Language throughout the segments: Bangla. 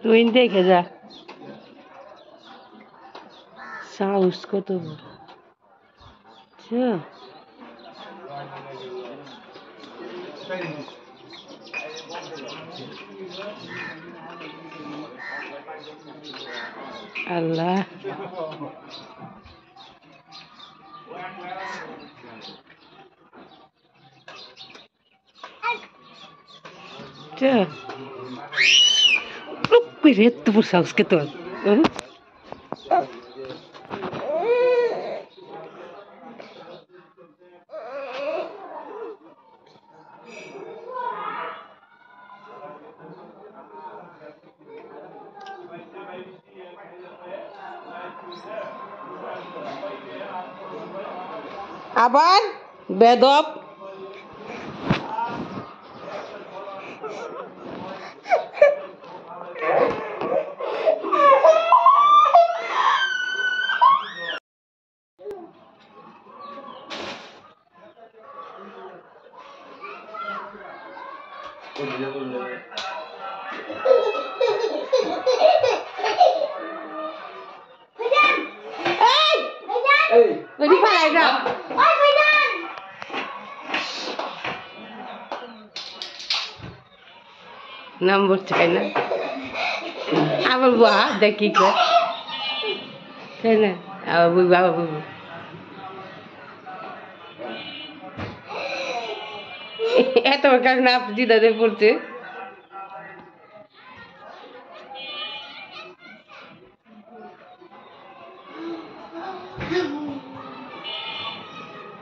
তুই দেখে যা সাহস কত আল্লাহ এত বড় সাহস কে তোর আবার বেদব নম্বর চাই না আবার বা দেখি কর তাই না আবার বুঝবো আবার বুঝবো এত কাজ না জিদাতে পড়ছে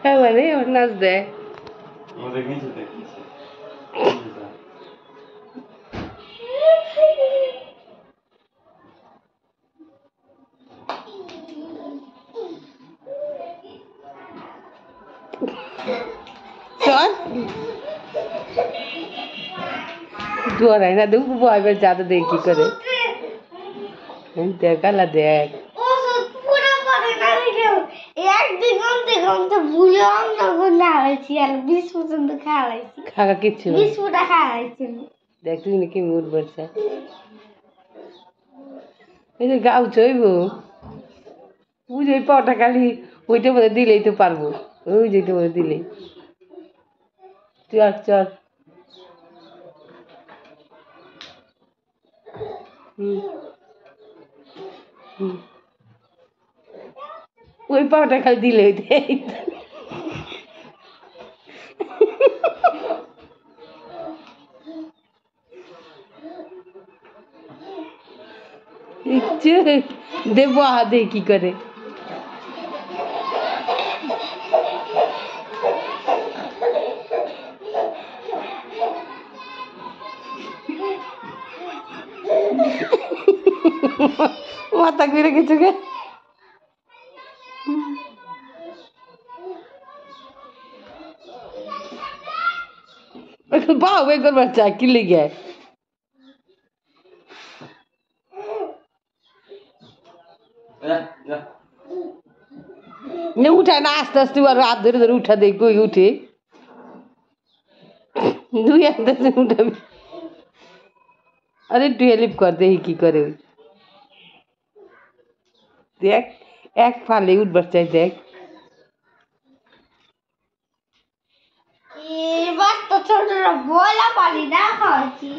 এবারে ওর নাচ দেয় চল দোয়ারাই না দেখ বয়বের যাতে দেখ কি করে দেখ আলা দেখ খাওয়া কিচ্ছু দেখ তুই নাকি মুড বলছে এই যে গাও চইব বুঝে ওই পাওটা খালি ওইটা বলে দিলেই তো পারবো ওই যেটা বলে দিলেই চল চল ওই পাওটা খালি দিলে দেবো দে কি করে মাথা ঘুরে গেছে গে বাহ वे कर बच्चा की ले गया ने उठा ना आस्ते आस्ते और हाथ धरे धरे उठा दे कोई उठे दुई हाथ से उठा अरे तू हेल्प कर दे की करे देख एक फाले उठ बच्चा देख বলা পারি না খাওয়াচ্ছি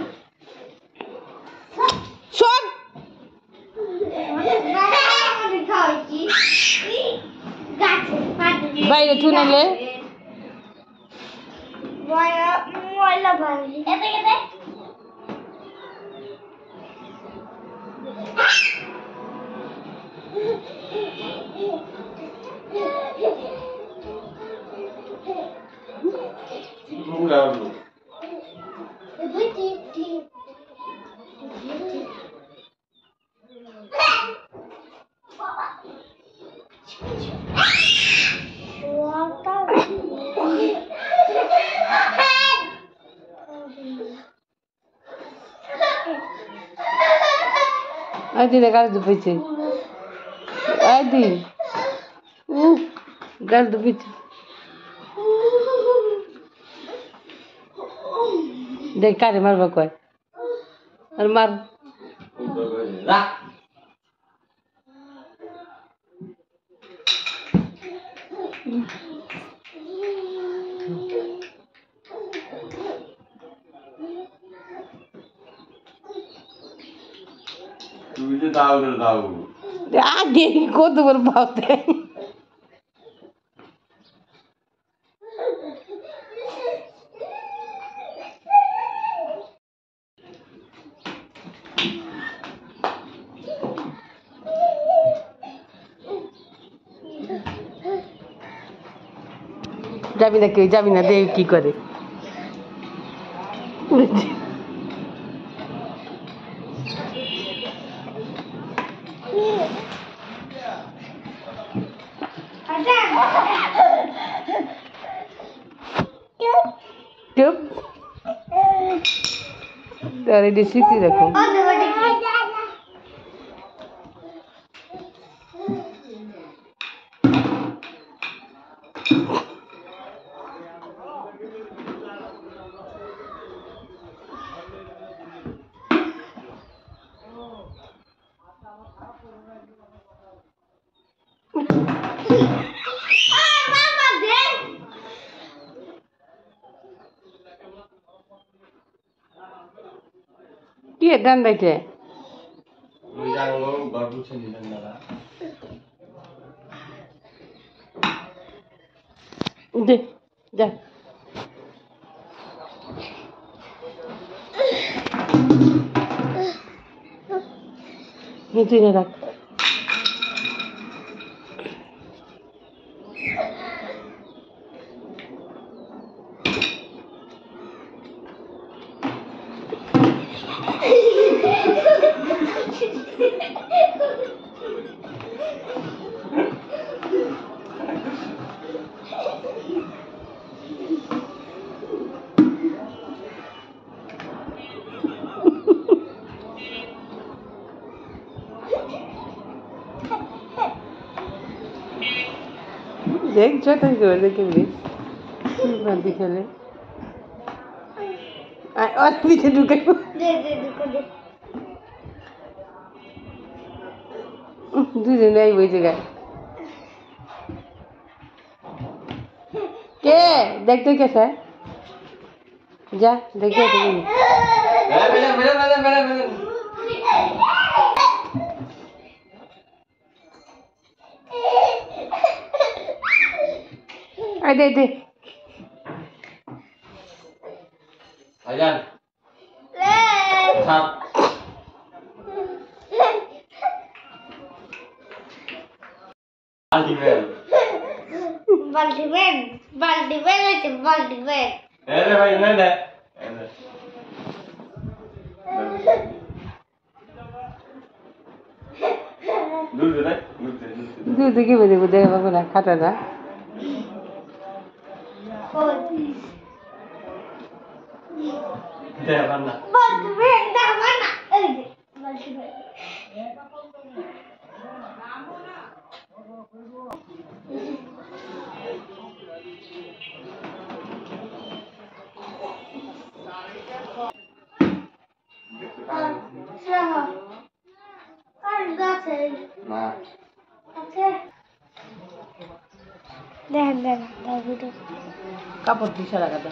শোন খাওয়াচ্ছি বাইরে তুই নাইলে ময়লা পারি এতে কেটে দিনে গাছ দুপেছে দিন গাছ দুপেছে দেখ কারে মারবা কয় আর মার আগে কত বড় পাওতে যাবি না কেউ যাবি না দেখ কি করে চুপ তার এই স্মৃতি দেখো কি ডান বাইতে দে যা তুই না রাখ দেখ ছোট করে দেখে বাদি খেলে আর পিঠে ঢুকে দুজনে এই বই জায়গায় কে দেখতে কে স্যার যা দেখে দে দে Ayan. Sat. Baldiven. Baldiven আছে Baldiven Ere bhai na de. दूध दे दूध के बजे को देगा बोला खाता था दे बन्ना Baldiven da mana এই যে Baldiven না দেখেন দেখেন কাপড় দিশা লাগাতে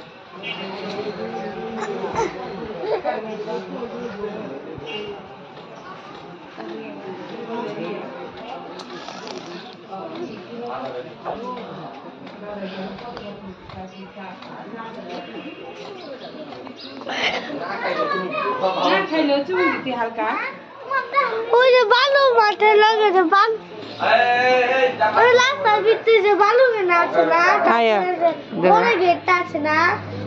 হালকা ওই যে বালু মাঠে লাগে যে বালু ওই রাস্তার ভিতরে যে বালু কেনা আছে না ওই গেটটা আছে না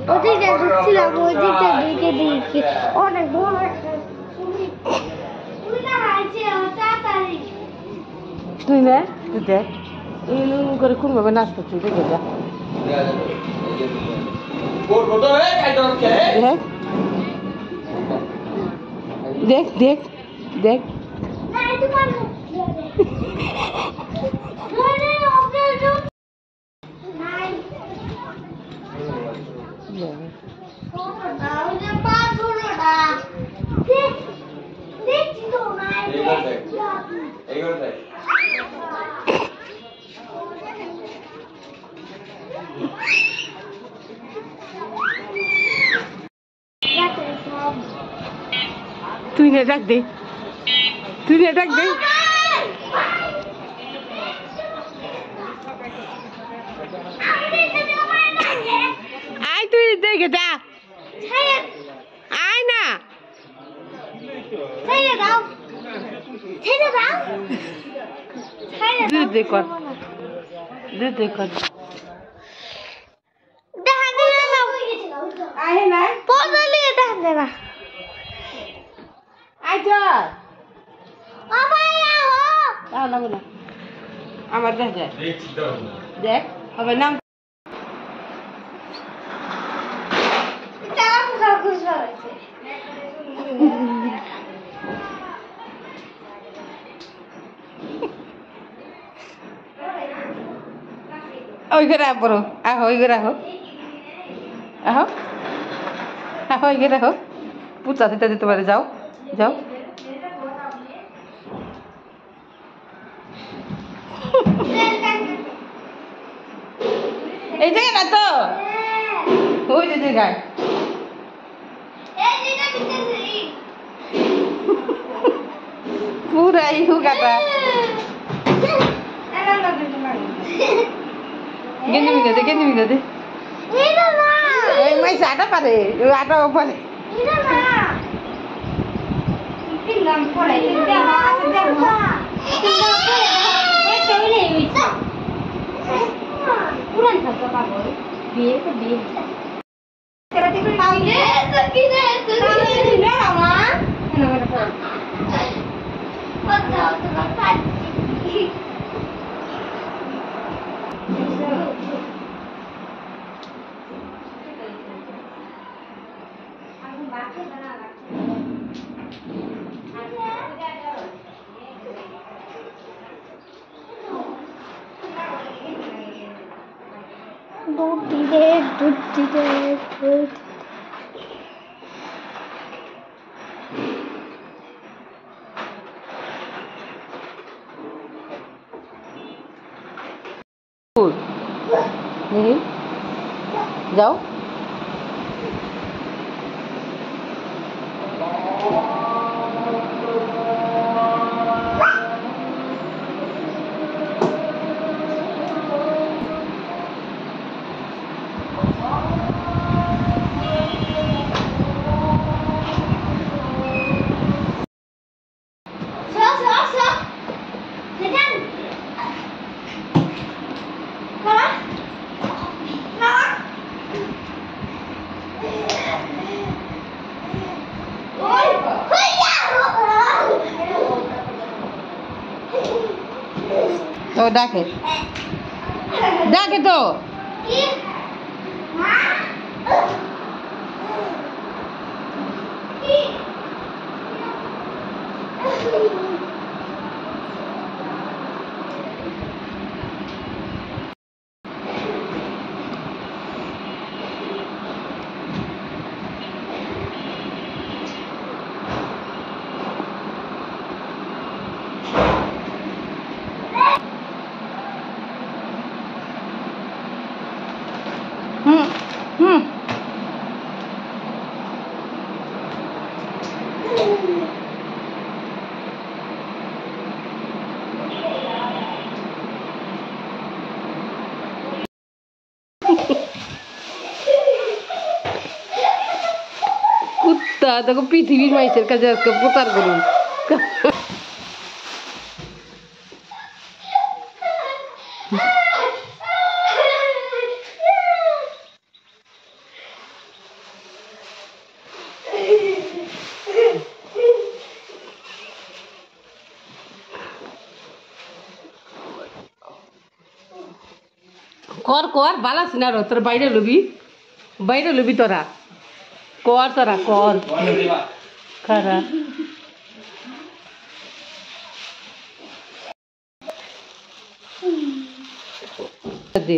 ওদিকে ঢুকছিলাম ওই দিকটা ঢুকে দিয়েছি অনেক বড় একটা তুই না তুই দেখ এই করে কোন ভাবে নাচতে তুই দেখে যা দেখ দেখ দেখ তুই না ডাক দে তুই না ডাক দে আয় তুই দেখে যা আয় না দুধ কর দুধ কর আয় না পড়লে দেখা না আয় চল তাও না বলো আমার দেখ যায় দেখ হবে নাম ওই করে পড়ো আহো ওই করে আহো আহো আহো ওই করে আহো পুতা দিতে দিতে পারে যাও যাও এই জায়গা না তো ওই যে জায়গায় পুরা ইহু কাটা গেঞ্জি মিগা দে এই মাইছে আটা পারে আটাও পারে বিয়ে তো বিয়ে दूध जाओ तो डाके डाके तो দেখো পৃথিবীর মাইসের কাছে আজকে প্রচার করুন কর কর বালা সিনার তোর বাইরে লবি তোরা কর তোরা কর খারা দে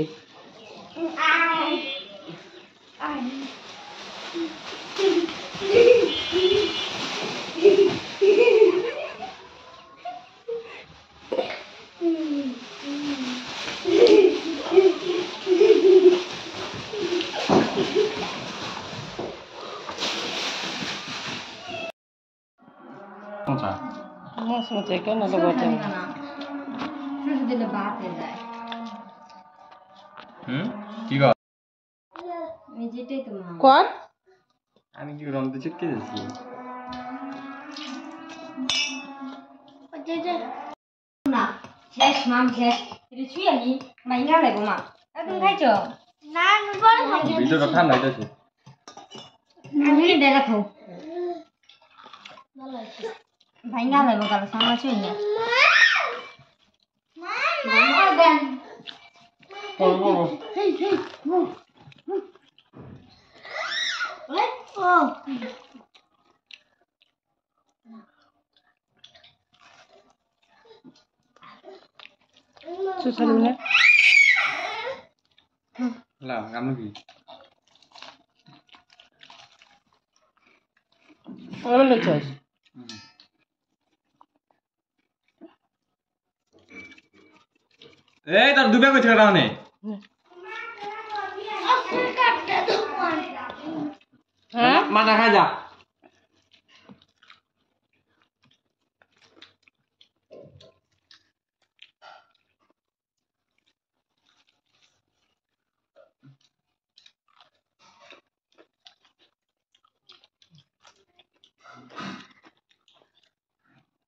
মাছ মাছে কেন বটে কি কর কর আমি কি রমতে চিটকে যাচ্ছি না শেষ মাম শেষ এটা ছুঁয়ে আনি মাইঙ্গা লাগবো মা তুমি খাইছো না বড় খাই ভিতরটা ঠান্ডা হইতাছে আমি ডেলা খাও ভালো আছে ভাইঙ্গা লাগবো কাল সামনে ছুঁয়ে না মা দেন ও সুসালু না লা গামু কি ওরা লচ্ছাস এই তোর দুবে কইছ কাটা মানে হ্যাঁ মাথা খা যা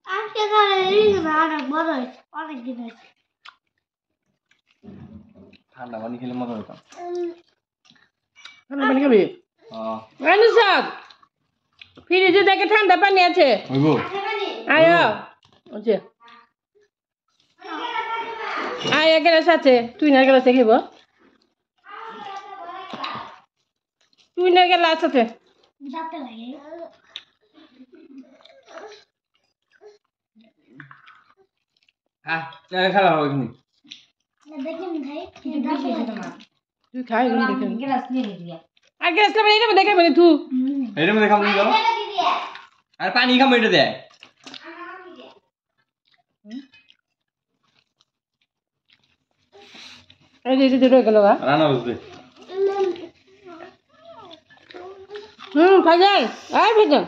আজকে কালে এই না বড় অনেক দিন আছে ঠান্ডা পানি খেলে মজা হইতাম ঠান্ডা পানি খাবি হ্যাঁ আনুসাদ ফ্রিজে দেখে ঠান্ডা পানি আছে হইবো আয় ওছে আয় গ্লাস আছে তুই না গ্লাসে খাইব তুই না গ্লাস আছে যাতে লাগে হ্যাঁ খেলা হবে এখানে দেখেন ভাই যাতে লাগে তুই খাই দেখে গ্লাস নিয়ে দিয়া আর গ্লাস না মানে এটা দেখে মানে তুই এর মধ্যে খাম নিও আর পানি খাম এটা দে এই যে দুটো গেল গা রান্না বসবে ফাইজাল আয় ফাইজাল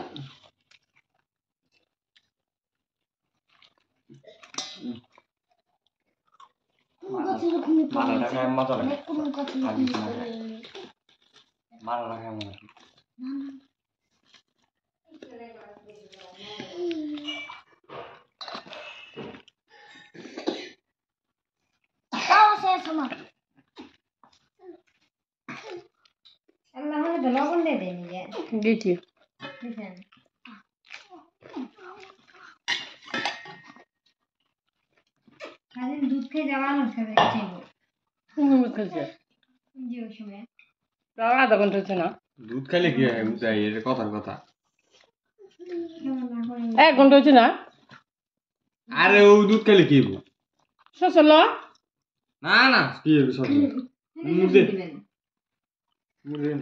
মালাটা খায় মজা লাগে কোন কথা মালাটা খায় মজা লাগে তাও শেষ আমার আল্লাহ মানে তো লবণ দিয়ে দেন যে দিচ্ছি বুঝছেন খালি দুধ খেয়ে যাওয়া না খাবে চাইবো খেলছে যে ওই সময় তাও আধা ঘন্টা হচ্ছে না দুধ খাইলে কি হয় বুঝাই এটা কথার কথা কেমন না করে 1 ঘন্টা হচ্ছে না আরে ও দুধ খাইলে কি হইব সসল না না কি হইব সব মুদে দিবেন মুদে গেল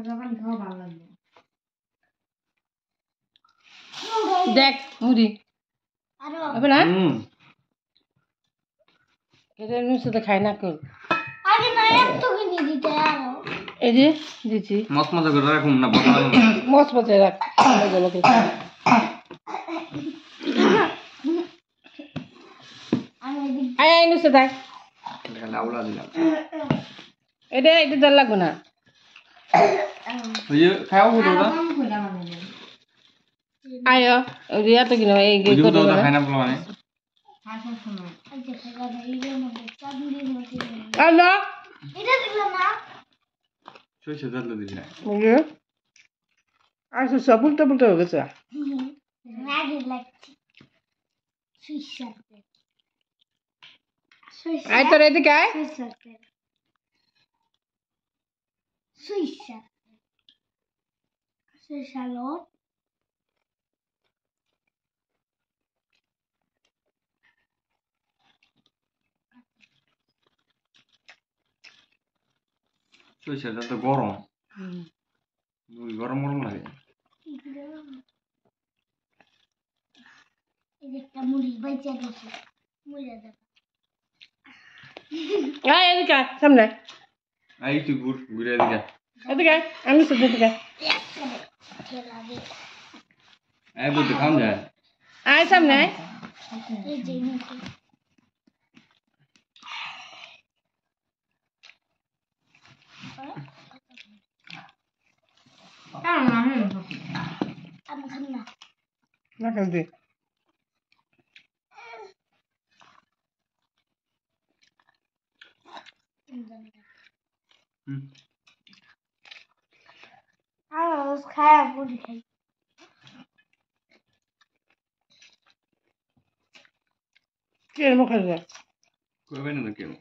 জবান খাওয়া ভালো লাগবে দেখ মুড়ি আরো হবে না এটা নুসে খাই না কর আগে না একটু কিনে দিতে আরো এই যে দিচ্ছি মত মজা করে রাখুন না বসা মস মজা রাখ আমি আয় আয় নুসে দেখ লাউলা দিলাম এটা দর লাগবো না ওই যে খাও হতো না আয়ো ওই যে এত কিনো এই ওই যে কত তো খাই না বলো মানে আলো এটা দিলাম না সইছে দাদলে দিবি না ওকে আচ্ছা সব উল্টো পুল্টো হয়ে গেছে রাগে লাগছে সুইসাতে আয় তোর এদিকে আয় সুইসাতে সুইসাতে সুইসালো সইছে তো গরম মুই গরম গরম লাগে এই যে একটা মুড়ি বাইচা গেছে মুড়ি দাও আয় এদিকে আয় সামনে আই তুই ঘুরে দিকে এদিকে আয় আমি শুধু এদিকে খেলা দে আই বুঝতে খাম যায় আয় সামনে আয় এই যে মুড়ি আমি খাম না না খেলতে আর খায়া মুড়ি খাই কে মুখে যায় কইবে না কেন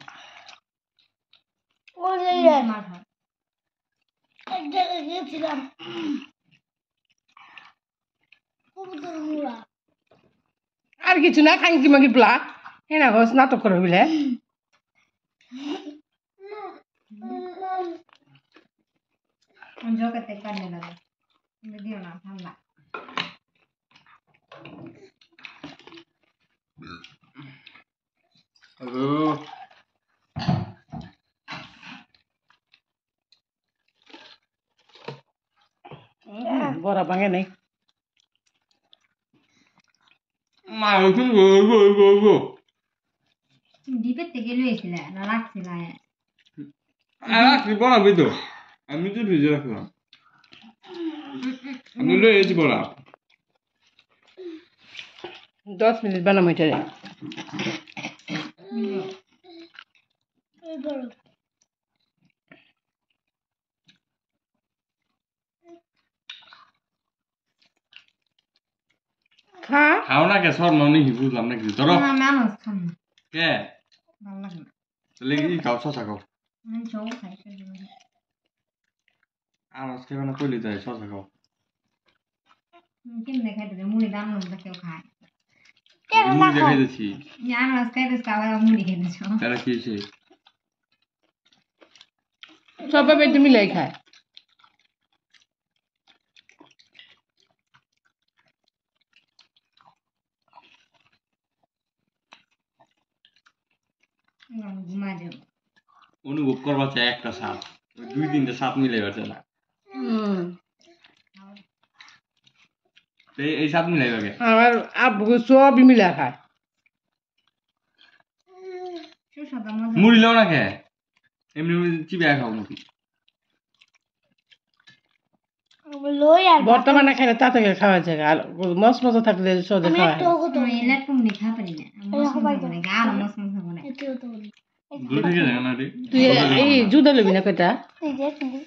ওই যে মাথা এক জায়গায় গিয়েছিলাম কবুতর মুড়া আর কিছু না খাঙ্কি মাগি প্লা হ্যাঁ না ঘর নাটক করে বিলে জগতে কাটলে না দিও না ঠান্ডা হ্যালো বড়া ভাঙে নাই মা ওই গো ডিপের থেকে লুয়েছিল না রাখছিল কি বলা বিতো আমি তো ভিজে রাখলাম আমি লয়ে এসে বলা 10 মিনিট বানাম এটারে এই বড় খা খাও না কে সব ননি বুঝলাম না কিছু ধরো মানুষ খাম না কে ভালো লাগে না তাহলে কি খাও শশা খাও আমি চৌ খাই আর আজকে না কইলি তাই শশা খাও কেমনে খাইতে মুড়ি দাম না কেউ খায় মুড়ি দেখাই দিচ্ছি আনারস খাইতে খাওয়া মুড়ি খেতেছ তারা কি হয়েছে সবাই পেটে মিলাই খায় ঘুমা দেব অনুভব করবা চাই একটা সাপ ওই 2-3টা সাপ মিলে গেছে না এই সাপ মিলাই গেছে আমার আব্বু সবই মিলা খায় সুস্বাদু মজা মুড়ি লাও না কে এমনি চিবিয়ে খাও নাকি লই আর বর্তমানে খেলে তা থেকে খাওয়া যায় আর মস মজা থাকলে সহজে আমি খাওয়া একটু হয় হতো আমি এলাকাম নি খা পারি না মশলা বলে গাল মশলা বলে একটু হতো দূর থেকে যায় না রে তুই এই জুদা লবি না কয়টা এই যে তুমি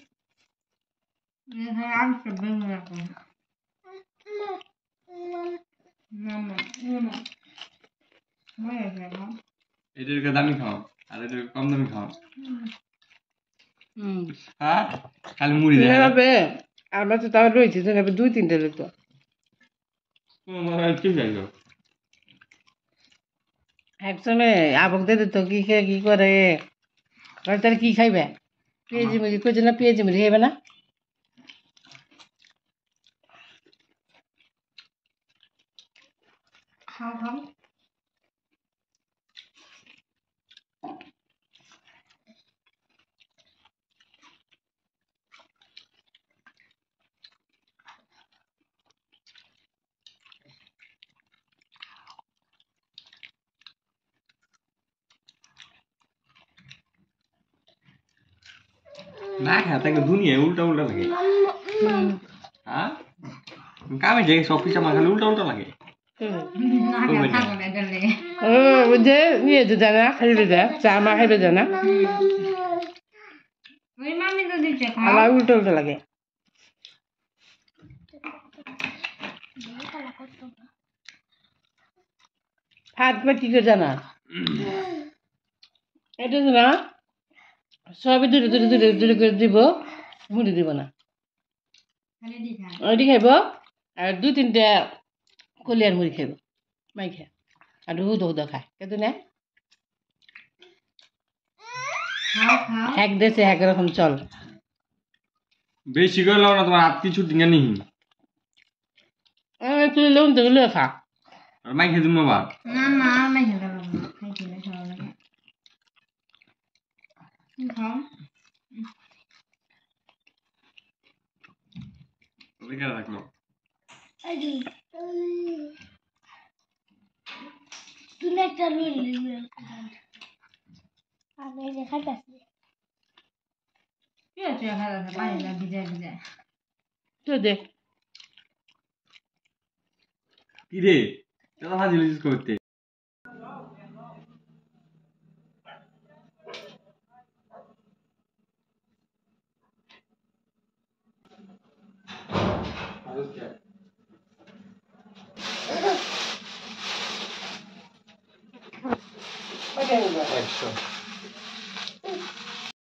আমি তো বের রাখো মামা মজা লাগে এটাকে দামি খাও আর এটাকে কম দামি খাও হুম হ্যাঁ খালি মুড়ি দেয় এভাবে আমার তো তাও রয়েছে যেভাবে 2-3টা লোক ঠিক আছে একসময় আবক দে তো কি খেয়ে কি করে তাহলে কি খাইবে পেঁয়াজি মুড়ি কইছে না পেঁয়াজি মুড়ি খাইবে না খাও খাও না খায় তাকে দুনিয়া উল্টা উল্টা লাগে হ্যাঁ কামে যে সব কিছু আমার খালি উল্টা উল্টা লাগে না খেয়ে থাকো না এটার লেগে যে নিয়ে যে জানা খাইবে যা চা মা খাইবে জানা ওই মামি তো দিচ্ছে আমার উল্টো উল্টো লাগে ভাত মা কি করে জানা এটা না সবই দূরে দূরে দূরে দূরে করে দিব মুড়ি দিব না খালি দি খা ওইটি খাইব আর দু তিনটা কলিয়ার মুড়ি খাইব মাই খায় আর হুদো হুদো খায় কিন্তু না খাও খাও এক দেশে একরকম চল বেশি করে লাও না তোমার হাত কিছু ডিঙা নিহি তুই লোন তো লুয়ে খা আর মাই খেয়ে তুমি বাবা না না আমি খেতে পারবো না খাইছিলে খাওয়া লাগে খাও বেকার রাখলো তুমি একটা লুই আমি দেখাইতেছি কি হচ্ছে খাওয়া পানি না ভিজে ভিজে তো দে কি রে এটা ভাজি লিস করতে Okay. 100